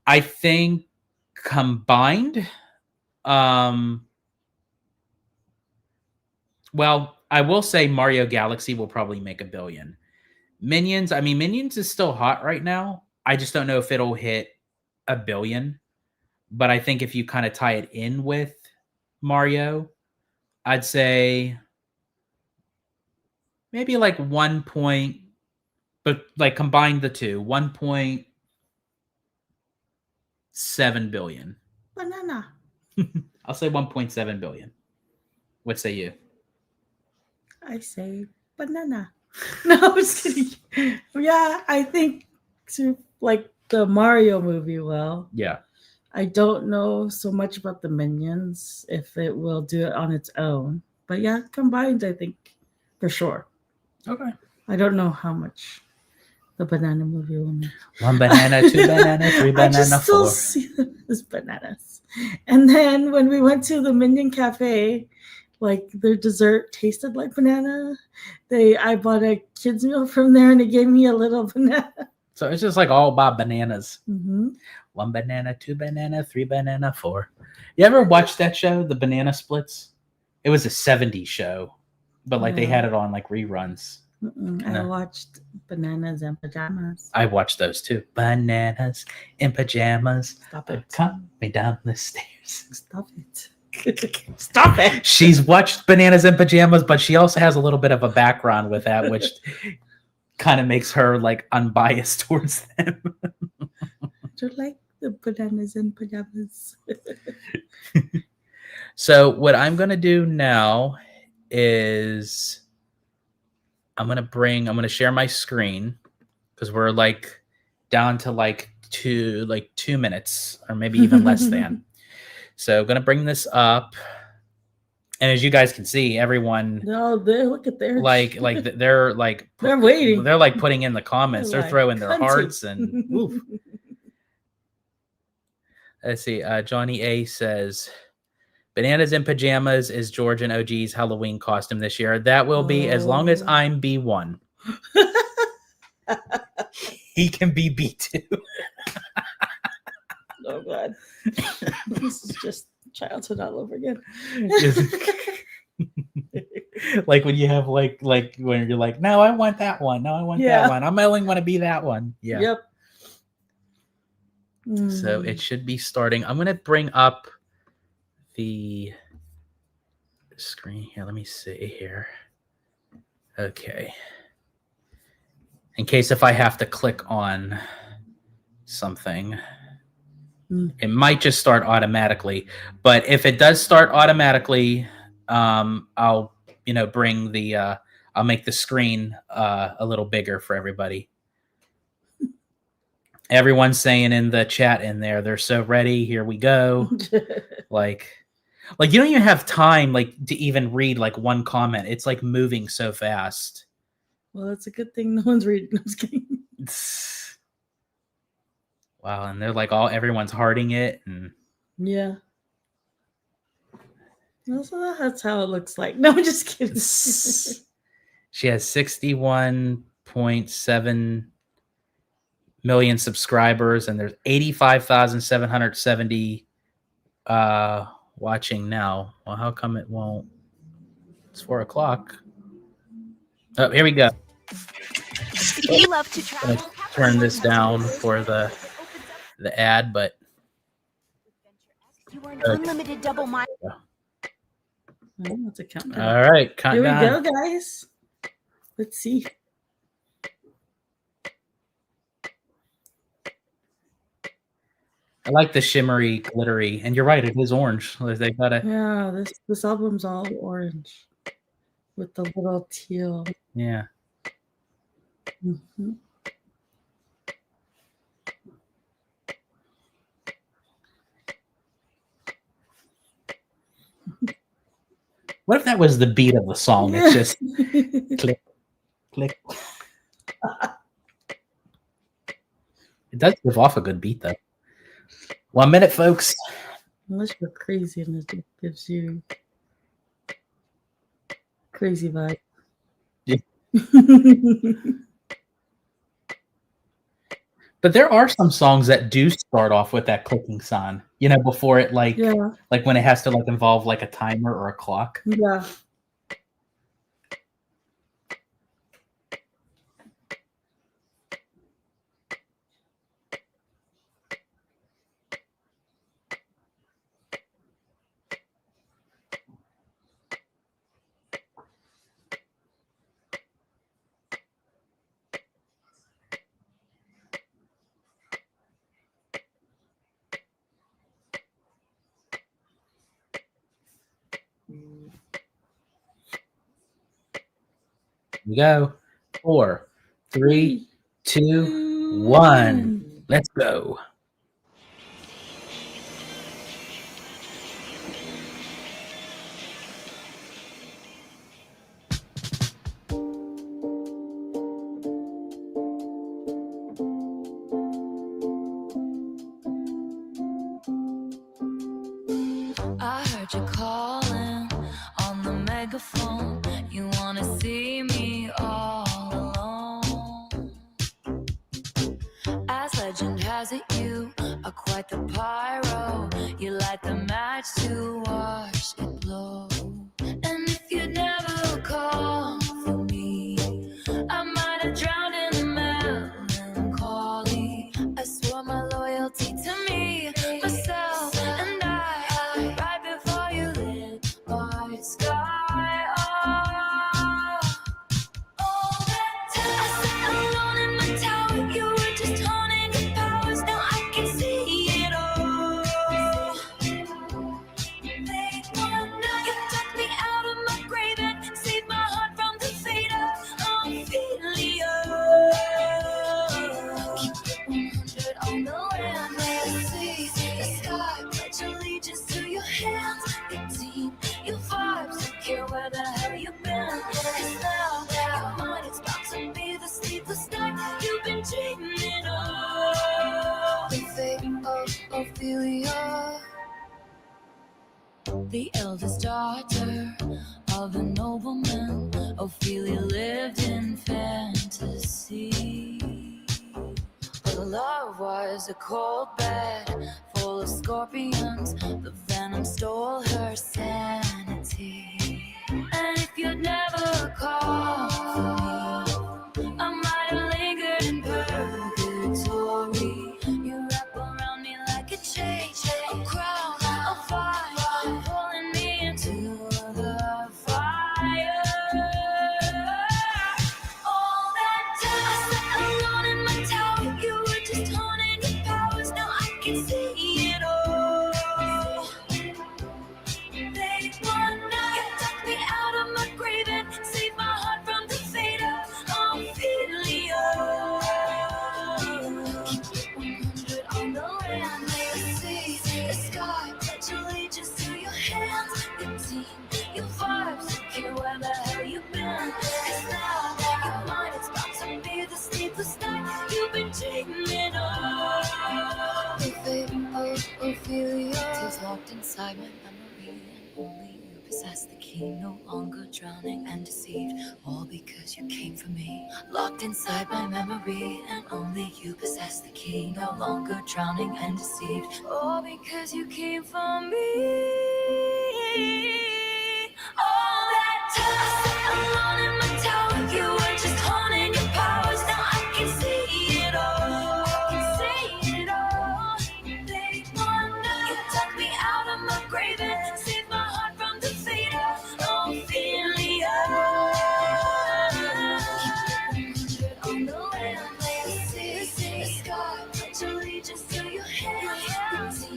I think combined, well, I will say Mario Galaxy will probably make $1 billion. Minions, I mean, Minions is still hot right now. I just don't know if it'll hit $1 billion. But I think if you kind of tie it in with Mario, I'd say maybe like but like combine the two, 1.7 billion. Banana. I'll say 1.7 billion. What say you? I say banana. No, I was kidding. Yeah, I think like the Mario movie will. Yeah. I don't know so much about the Minions if it will do it on its own. But yeah, combined, I think for sure. Okay. I don't know how much the banana movie will make. 1 banana, 2 banana, 3 banana, I just still 4. see them as bananas. And then when we went to the Minion Cafe, like their dessert tasted like banana. I bought a kids meal from there, and they gave me a little banana. So it's just like all about bananas. Mm-hmm. 1 banana, 2 banana, 3 banana, 4. You ever watch that show, The Banana Splits? It was a 70s show, but like they had it on like reruns. I watched Bananas and Pajamas. I watched those too. Bananas in pajamas. Stop it. Come me down the stairs. Stop it. Stop it. She's watched Bananas in Pajamas, but she also has a little bit of a background with that, which kind of makes her like unbiased towards them. Do like the Bananas in Pajamas. So what I'm going to do now is I'm going to share my screen because we're like down to like 2 minutes or maybe even less than. So I'm going to bring this up. And as you guys can see, everyone look at their they're like they're waiting. They're like putting in the comments. They're throwing their hearts and oof. Let's see. Johnny A says, Bananas in Pajamas is George and OG's Halloween costume this year. That will be as long as I'm B1. He can be B2. Oh, God. This is just childhood all over again. Like when you have like when you're like, no, I want that one. No, I want that one. I only want to be that one. Yeah. Yep. So it should be starting. I'm going to bring up the screen here. Let me see here. Okay. In case if I have to click on something, it might just start automatically. But if it does start automatically, I'll bring the I'll make the screen a little bigger for everybody. Everyone's saying in the chat in there, they're so ready. Here we go. like you don't even have time like to even read like one comment. It's like moving so fast. Well, it's a good thing no one's reading. I'm just kidding. Wow, and they're like everyone's hearting it, and yeah. So that's how it looks like. No, I'm just kidding. She has 61.7 million subscribers, and there's 85,770 watching now. Well, how come it won't? It's 4 o'clock. Oh, here we go. You love to travel. Turn this down for the ad, but you earn unlimited double miles. That's a countdown. All right, here we go, guys. Let's see. I like the shimmery, glittery, and you're right, it is orange. They got it. Yeah, this album's all orange with the little teal. Yeah. Mm-hmm. What if that was the beat of the song? Yeah. It's just click, click. It does give off a good beat, though. 1 minute, folks. Unless you're crazy and it gives you crazy vibe. Yeah. But there are some songs that do start off with that clicking sign, before it like when it has to like involve like a timer or a clock. Yeah. We go. 4, 3, 2, 1. Let's go. I heard you calling on the megaphone. You wanna see me all alone. As legend has it, you are quite the pyro. You light the match to watch it blow. And if you never call for me, I might have drowned in the melancholy. I swore my loyalty to me, myself, and I, right before you lit my sky up. All that time I sat alone in my tower, you were just honing your powers. Now I can see it all. Late one night, you took me out of my grave and saved my heart from the fate of Ophelia. Keep it 100 on the land, let's see the sky. Pledge allegiance to your hands, your team, your vibes. Don't care where the hell you've been. 'Cause now your mind is about to be the sleepless night you've been dreaming of. The fate of Ophelia, the eldest daughter of a nobleman. Ophelia lived in fantasy. Her love was a cold bed full of scorpions. The venom stole her sanity. And if you'd never called for me, I might have lingered in purgatory. You wrap around me like a chain, a crown, a fire, pulling me into the fire. All that time I sat alone in my tower, you were just honing your powers. Now I can see it all. Late one night, you took me out of my grave and saved my heart from the fate of Ophelia. Keep it locked inside my memory, and only you possess the key. No longer drowning and deceived, all because you came for me. Locked inside my memory, and only you possess the key. No longer drowning and deceived, all because you came for me. All that time alone in my tower, you were just honing your powers. Now I can see it all. I can see it all. They wonder you took me out of my grave and saved my heart from the fate of Ophelia. On the land, the sky, pledge allegiance to your hands.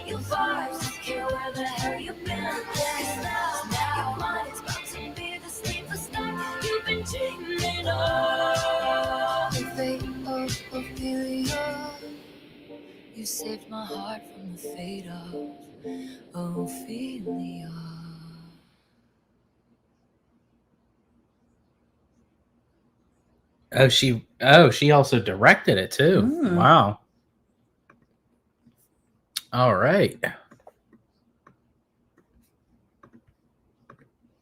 Your vibes, don't care where the hell you've been. 'Cause now your mind's about to be the sleepless night you've been dreaming of. The fate of Ophelia. You saved my heart from the fate of Ophelia. She also directed it too. Mm. Wow. All right.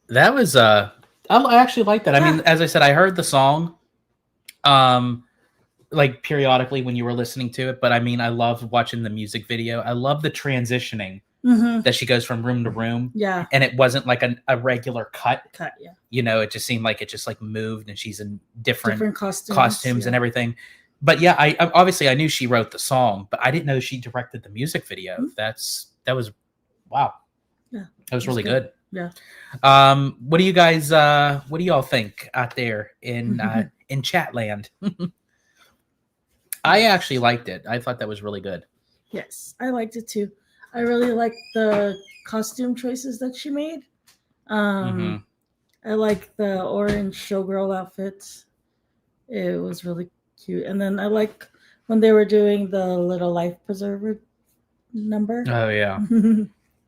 That was I actually like that. I mean, as I said, I heard the song like periodically when you were listening to it, but I mean, I love watching the music video. I love the transitioning that she goes from room to room. Yeah. And it wasn't like a regular cut. Yeah. You know, it just seemed like it just like moved and she's in different costumes and everything. But yeah, I obviously I knew she wrote the song, but I didn't know she directed the music video. That was wow. Yeah. That was really good. Yeah. What do you guys what do y'all think out there in Chatland? I actually liked it. I thought that was really good. Yes, I liked it too. I really liked the costume choices that she made. I like the orange showgirl outfit. It was really cute. And then I like when they were doing the little life preserver number. Oh yeah.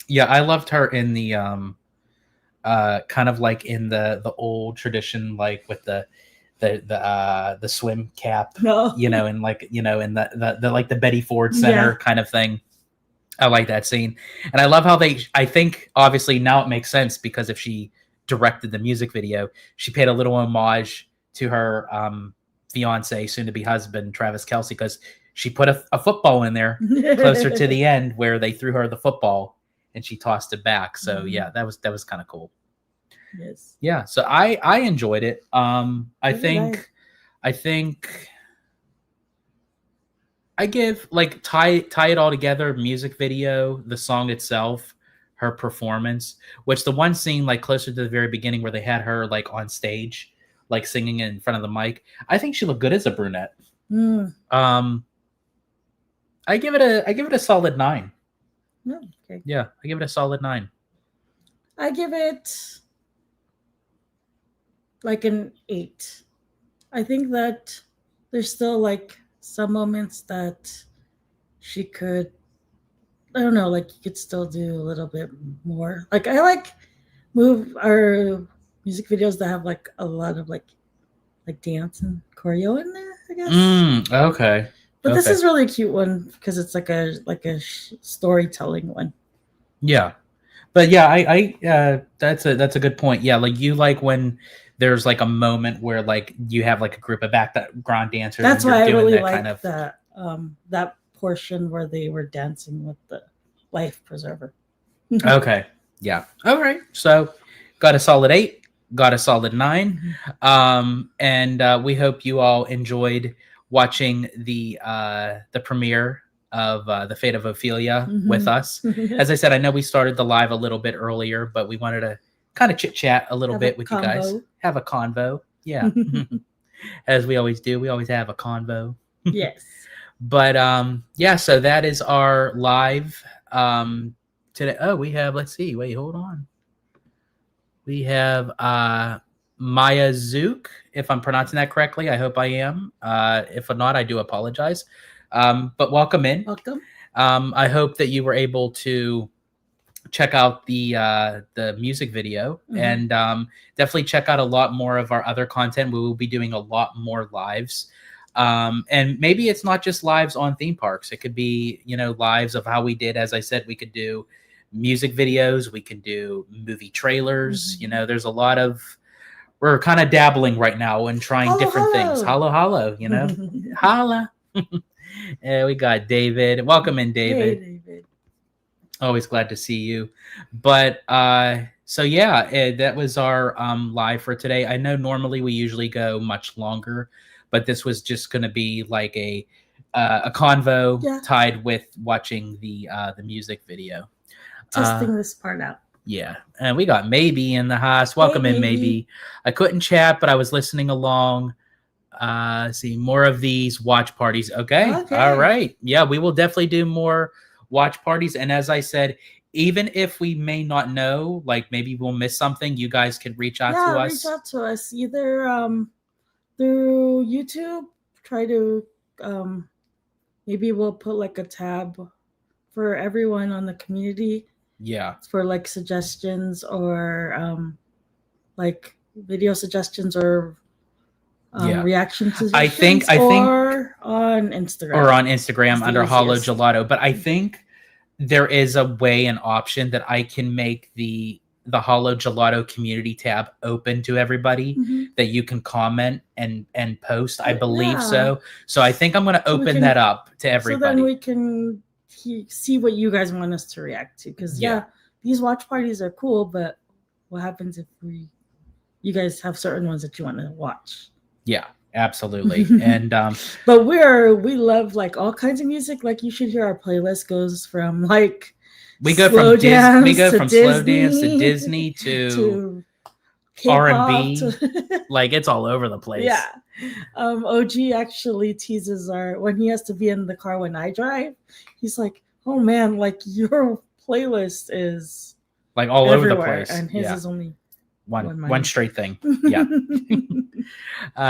Yeah, I loved her in the kind of like in the old tradition, like with the swim cap, you know, and like, you know, in the like the Betty Ford Center kind of thing. I like that scene. And I love how I think obviously now it makes sense because if she directed the music video, she paid a little homage to her fiance, soon to be husband, Travis Kelce, because she put a football in there closer to the end where they threw her the football and she tossed it back. So yeah, that was kind of cool. Yes. Yeah. So I enjoyed it. I think I give like tie it all together, music video, the song itself, her performance, which the one scene like closer to the very beginning where they had her like on stage, like singing in front of the mic. I think she looked good as a brunette. I give it a solid 9. Okay. Yeah, I give it a solid 9. I give it like an 8. I think that there's still like some moments that she could, I don't know, like you could still do a little bit more. Like I like move our music videos that have like a lot of like dance and choreo in there, I guess. Okay. But this is really a cute one because it's like a storytelling one. Yeah. But yeah, I that's a good point. Yeah, like you like when there's like a moment where like you have like a group of background dancers. That's why I really like kind of that portion where they were dancing with the life preserver. Okay. Yeah. All right. So got a solid 8, got a solid 9. And we hope you all enjoyed watching the premiere of The Fate of Ophelia with us. As I said, I know we started the live a little bit earlier, but we wanted to kind of chit chat a little bit with you guys. Have a convo. Yeah. As we always do. We always have a convo. Yes. But yeah, so that is our live today. Oh, we have, let's see. Wait, hold on. We have Maya Zook, if I'm pronouncing that correctly. I hope I am. If not, I do apologize. But welcome in. Welcome. I hope that you were able to check out the music video and definitely check out a lot more of our other content. We will be doing a lot more lives. And maybe it's not just lives on theme parks. It could be, lives of how we did. As I said, we could do music videos. We can do movie trailers. Mhm. You know, there's a lot of, we're kind of dabbling right now and trying Hello, different things. hello. Holla, you know, holla. Yeah, we got David. Welcome in, Hey, David. David. Always glad to see you. But so yeah, that was our live for today. I know normally we usually go much longer, but this was just going to be like a convo Yeah. tied with watching the music video. Testing this part out. Yeah, and we got Maybe in the house. Welcome Hey, in, Maybe. Maybe. I couldn't chat, but I was listening along. See more of these watch parties. Okay. Okay. All right. Yeah, we will definitely do more watch parties. And as I said, even if we may not know, like maybe we'll miss something, you guys can reach out to us. Reach out to us either through YouTube. Try to maybe we'll put like a tab for everyone on the community Yeah. for like suggestions or like video suggestions or Yeah. reaction suggestions. I think or on Instagram. Or on Instagram It's the under Hollow easiest. Gelato. But I think there is a way, an option that I can make the Hollow Gelato community tab open to everybody Mhm. that you can comment and post. I believe Yeah. so. So I think I'm going to So we open can- that up to everybody. So then we can see what you guys want us to react to. Because Yeah. these watch parties are cool, but what happens if you guys have certain ones that you want to watch? Yeah, absolutely. And But we love like all kinds of music. Like you should hear our playlist goes from like we go slow from dance we go to from slow dance to Disney, Disney to K-pop, R&B. to- like it's all over the place. yeah. OG actually teases when he has to be in the car when I drive. He's like, "Oh man, like your playlist is Like all everywhere, over the place." and his Yeah. is only One straight thing. Yeah.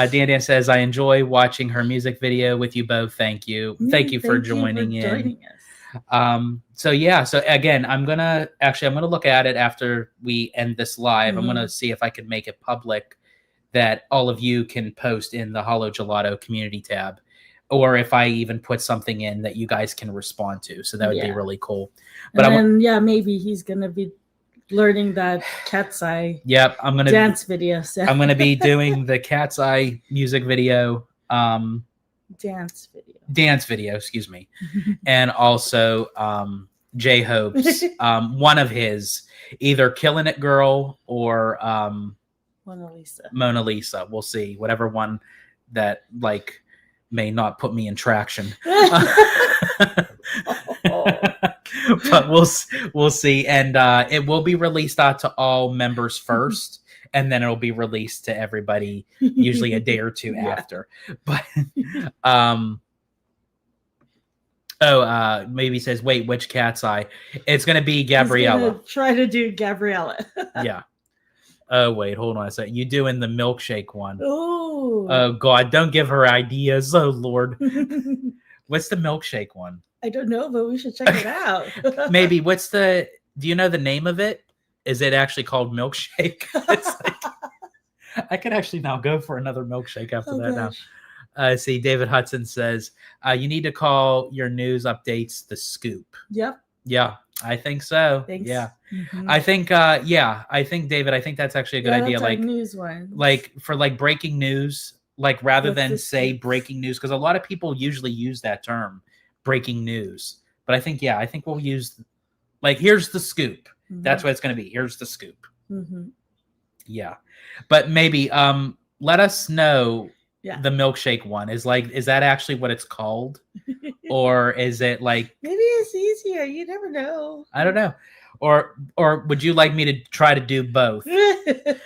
Dan says, I enjoy watching her music video with you both. Thank you. Thank you for joining in. us. So yeah, so again, I'm gonna look at it after we end this live. I'm gonna see if I can make it public that all of you can post in the Hollow Gelato community tab, or if I even put something in that you guys can respond to. So that would be really cool. But and then maybe he's gonna be learning that cat's eye. Yep, I'm gonna dance video. So. I'm gonna be doing the cat's eye music video. Dance video, excuse me. And also J-Hope's one of his, either Killing It Girl or Mona Lisa. We'll see. Whatever one that like may not put me in traction. But we'll see. And it will be released out to all members first, and then it'll be released to everybody usually a day or two after. But maybe says, wait, which cat's eye? It's gonna be Gabriella. Try to do Gabriella. Yeah. Oh wait, hold on a second. You doing the milkshake one? Oh God, don't give her ideas. Oh Lord. What's the milkshake one? I don't know, but we should check it out. Maybe. Do you know the name of it? Is it actually called milkshake? I could actually now go for another milkshake after that gosh. now. See, David Hudson says, you need to call your news updates the scoop. Yep. Yeah, I think so. Thanks. Yeah. Mm-hmm. I think, David, I think that's actually a good idea. Like news one. Like for like breaking news, like rather With than the say scoops. breaking news, because a lot of people usually use that term, breaking news. But I think we'll use like, here's the scoop. Mm-hmm. That's what it's going to be. Here's the scoop. Mm-hmm. Yeah. But maybe let us know. Yeah. The milkshake one is that actually what it's called? Or is it like, maybe it's easier, you never know. I don't know. Or would you like me to try to do both?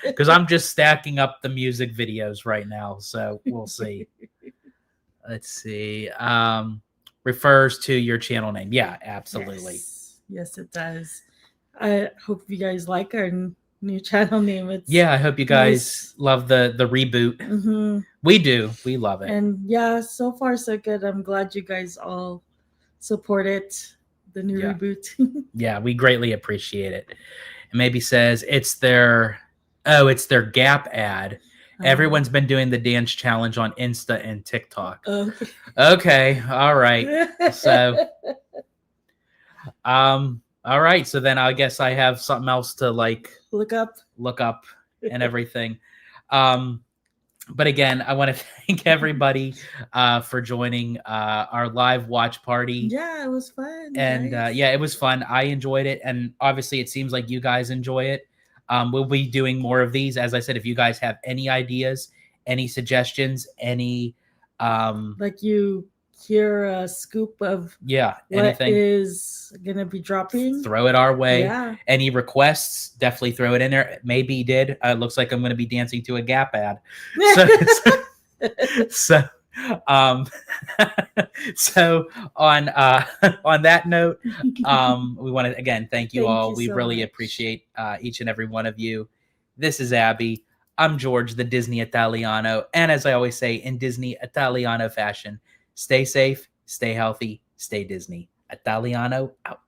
Because I'm just stacking up the music videos right now, so we'll see. Let's see. Refers to your channel name. Yeah, absolutely. Yes, it does. I hope you guys like our new channel name. I hope you guys love the reboot. Mm-hmm. We do. We love it. And so far so good. I'm glad you guys all support it. The new reboot. Yeah, we greatly appreciate it. And maybe says it's their Gap ad. Everyone's been doing the dance challenge on Insta and TikTok. Okay, all right. So All right. So then I guess I have something else to like Look up. look up and everything. But again, I want to thank everybody for joining our live watch party. Yeah, it was fun. And guys. yeah, it was fun. I enjoyed it, and obviously, it seems like you guys enjoy it. We'll be doing more of these. As I said, if you guys have any ideas, any suggestions, any like you hear a scoop of yeah, what anything, is gonna be dropping. throw it our way. Yeah. Any requests, definitely throw it in there. Maybe did. Looks like I'm going to be dancing to a Gap ad. So so on on that note, we want to again thank you Thank all. you We so really much. appreciate each and every one of you. This is Abby. I'm George, the Disney Italiano, and as I always say in Disney Italiano fashion, stay safe, stay healthy, stay Disney Italiano out.